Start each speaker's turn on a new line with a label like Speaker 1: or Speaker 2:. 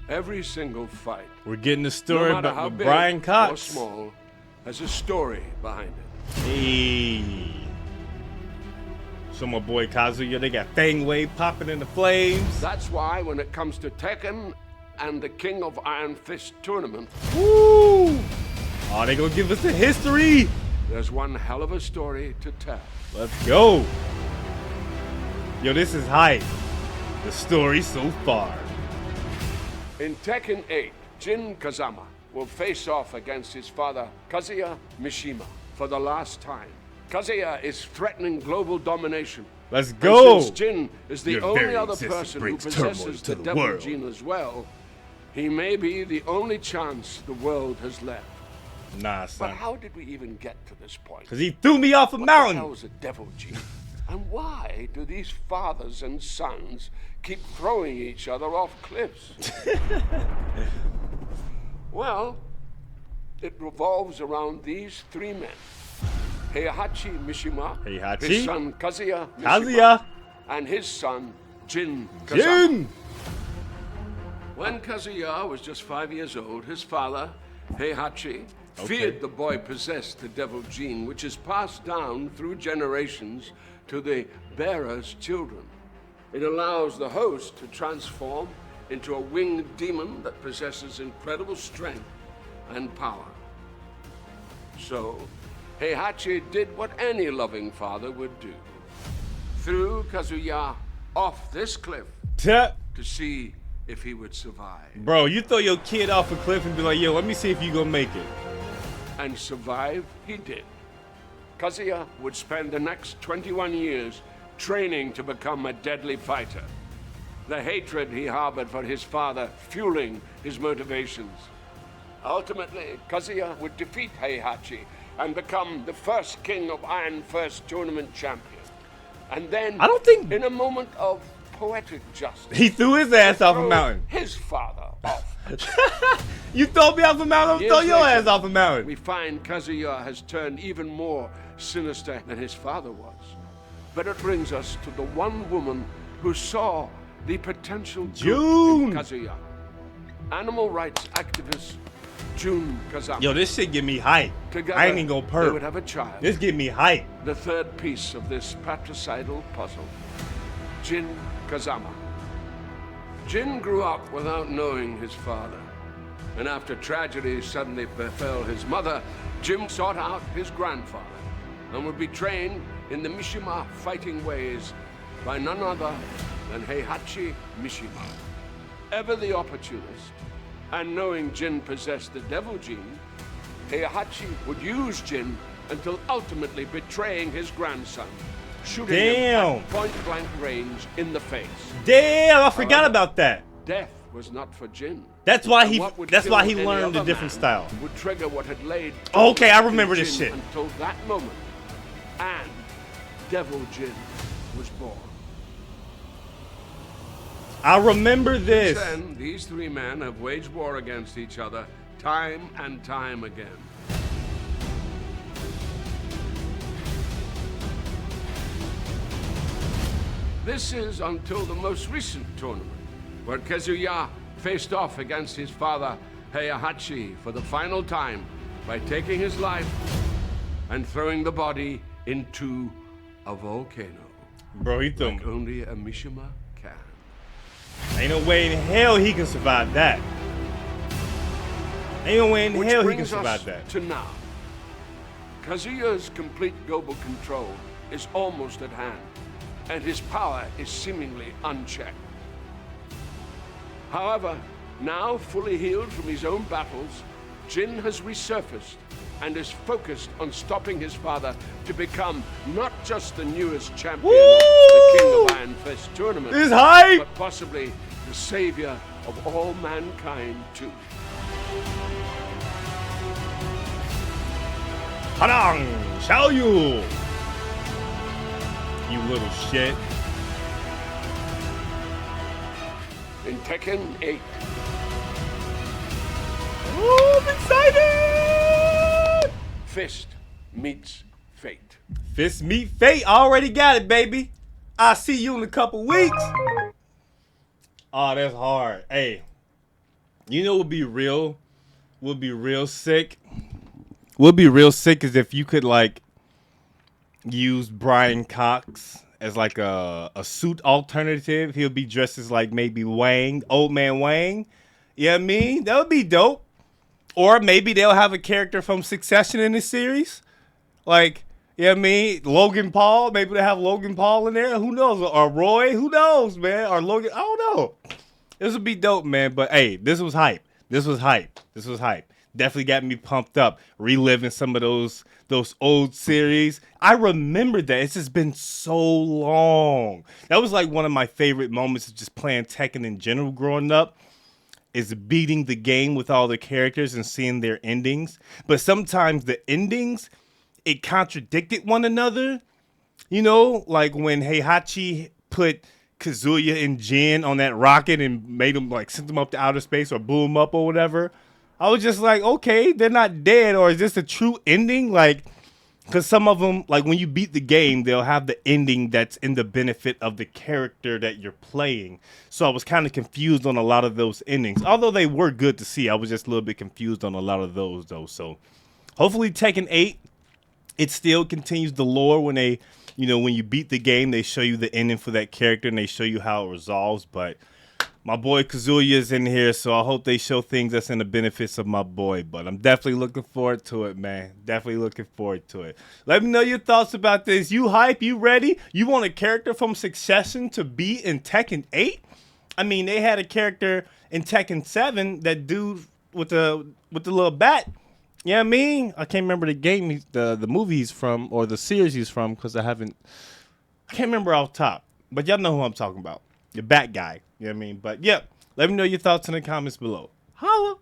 Speaker 1: Every single fight,
Speaker 2: We're getting the story
Speaker 1: no
Speaker 2: about
Speaker 1: big
Speaker 2: Brian
Speaker 1: or
Speaker 2: Cox.
Speaker 1: small, has a story behind it.
Speaker 2: Hey. So my boy Kazuya, they got Fang Wave popping in the flames.
Speaker 1: That's why when it comes to Tekken and the King of Iron Fist tournament,
Speaker 2: Woo! Oh, they gonna give us the history.
Speaker 1: there's one hell of a story to tell.
Speaker 2: Let's go. Yo, this is hype. The story so far.
Speaker 1: In Tekken 8, Jin Kazama will face off against his father, Kazuya Mishima, for the last time. Kazuya is threatening global domination.
Speaker 2: Let's go.
Speaker 1: And since Jin is the
Speaker 2: Your
Speaker 1: only
Speaker 2: very
Speaker 1: other
Speaker 2: existence
Speaker 1: person who
Speaker 2: brings turmoil
Speaker 1: possesses
Speaker 2: to
Speaker 1: the
Speaker 2: the
Speaker 1: devil
Speaker 2: world.
Speaker 1: gene as well, he may be the only chance the world has left.
Speaker 2: Nah,
Speaker 1: But
Speaker 2: son.
Speaker 1: how did we even get to this point?
Speaker 2: Cause he threw me off a
Speaker 1: What the
Speaker 2: mountain.
Speaker 1: hell is a devil gene? And why do these fathers and sons keep throwing each other off cliffs? Well, it revolves around these three men. Heihachi Mishima,
Speaker 2: Heihachi.
Speaker 1: his son Kazuya Mishima,
Speaker 2: Kazuya.
Speaker 1: and his son Jin Kazama.
Speaker 2: Jin.
Speaker 1: When Kazuya was just 5 years old, his father, Heihachi, feared the boy possessed the devil gene, which is passed down through generations to the bearer's children. It allows the host to transform into a winged demon that possesses incredible strength and power. So, Heihachi did what any loving father would do. Threw Kazuya off this cliff
Speaker 2: Tap.
Speaker 1: to see if he would survive.
Speaker 2: Bro, you throw your kid off a cliff and be like, yo, let me see if you gonna make it.
Speaker 1: And survive he did. Kazuya would spend the next 21 years training to become a deadly fighter. The hatred he harbored for his father fueling his motivations. Ultimately, Kazuya would defeat Heihachi and become the first King of Iron Fist tournament champion. And then,
Speaker 2: I don't think-
Speaker 1: in a moment of poetic justice,
Speaker 2: He threw his ass off a
Speaker 1: throw
Speaker 2: mountain.
Speaker 1: his father off.
Speaker 2: You throw me off a mountain, I'm
Speaker 1: Years
Speaker 2: throw your
Speaker 1: later,
Speaker 2: ass off a mountain.
Speaker 1: We find Kazuya has turned even more sinister than his father was. But it brings us to the one woman who saw the potential good
Speaker 2: June.
Speaker 1: in Kazuya. Animal rights activist Jun Kazama.
Speaker 2: Yo, this shit give me hype.
Speaker 1: Together,
Speaker 2: I ain't even gonna
Speaker 1: they would
Speaker 2: perp.
Speaker 1: have a child.
Speaker 2: This give me hype.
Speaker 1: The third piece of this patricidal puzzle. Jin Kazama. Jin grew up without knowing his father. And after tragedy suddenly befell his mother, Jim sought out his grandfather and would be trained in the Mishima fighting ways by none other than Heihachi Mishima. Ever the opportunist, and knowing Jin possessed the devil gene, Heihachi would use Jin until ultimately betraying his grandson, shooting him at point-blank range in the face.
Speaker 2: Damn, I forgot
Speaker 1: However,
Speaker 2: about that.
Speaker 1: Death was not for Jin.
Speaker 2: That's why
Speaker 1: And
Speaker 2: he
Speaker 1: what would
Speaker 2: that's
Speaker 1: kill
Speaker 2: why he
Speaker 1: any
Speaker 2: learned a
Speaker 1: other
Speaker 2: different
Speaker 1: man
Speaker 2: style.
Speaker 1: Would trigger what had laid
Speaker 2: Okay, I
Speaker 1: in
Speaker 2: remember this
Speaker 1: Jin
Speaker 2: shit.
Speaker 1: until that moment, and Devil Jin was born.
Speaker 2: I remember this.
Speaker 1: Since then, these three men have waged war against each other time and time again. This is until the most recent tournament, where Kazuya faced off against his father, Heihachi, for the final time by taking his life and throwing the body into a volcano.
Speaker 2: Bro, he threw
Speaker 1: Like only a Mishima can.
Speaker 2: Ain't no way in hell he can survive that. Ain't no way in
Speaker 1: Which
Speaker 2: hell he can
Speaker 1: brings
Speaker 2: survive
Speaker 1: us
Speaker 2: that.
Speaker 1: to now. Kazuya's complete global control is almost at hand, and his power is seemingly unchecked. However, now fully healed from his own battles, Jin has resurfaced and is focused on stopping his father to become not just the newest champion of the King of Iron Fist tournament,
Speaker 2: This hype!
Speaker 1: but possibly the savior of all mankind too.
Speaker 2: Harang, Xiao Yu! You little shit.
Speaker 1: In Tekken 8,
Speaker 2: Oh, I'm excited!
Speaker 1: Fist meets fate.
Speaker 2: Fist meet fate. I already got it, baby. I'll see you in a couple weeks. Oh, that's hard. Hey, You know what would be real sick? Would be real sick is if you could like use Brian Cox as like a suit alternative. He'll be dressed as like maybe Wang, old man Wang. You know what I mean? That would be dope. Or maybe they'll have a character from Succession in this series. Like, you know what I mean? Logan Paul. Maybe they have Logan Paul in there. Who knows? Or Roy. Who knows, man? Or Logan. I don't know. This would be dope, man. But hey, this was hype. This was hype. This was hype. Definitely got me pumped up, reliving some of those old series. I remember that. It's just been so long. That was like one of my favorite moments of just playing Tekken in general growing up. Is beating the game with all the characters and seeing their endings. But sometimes the endings, it contradicted one another. You know, like when Heihachi put Kazuya and Jin on that rocket and made them like sent them up to outer space or blew them up or whatever. I was just like, okay, they're not dead, or is this a true ending? Like, because some of them, like when you beat the game, they'll have the ending that's in the benefit of the character that you're playing. So I was kind of confused on a lot of those endings. Although they were good to see, I was just a little bit confused on a lot of those though. So hopefully Tekken 8, it still continues the lore when they, you know, when you beat the game, they show you the ending for that character and they show you how it resolves. But my boy Kazuya is in here, so I hope they show things that's in the benefits of my boy. But I'm definitely looking forward to it, man. Definitely looking forward to it. Let me know your thoughts about this. You hype? You ready? You want a character from Succession to be in Tekken 8? I mean, they had a character in Tekken 7, that dude with the little bat. You know what I mean? I can't remember the game, the movie he's from, or the series he's from, because I can't remember off top. But y'all know who I'm talking about. The bat guy. You know what I mean? But, yeah, let me know your thoughts in the comments below. Holla!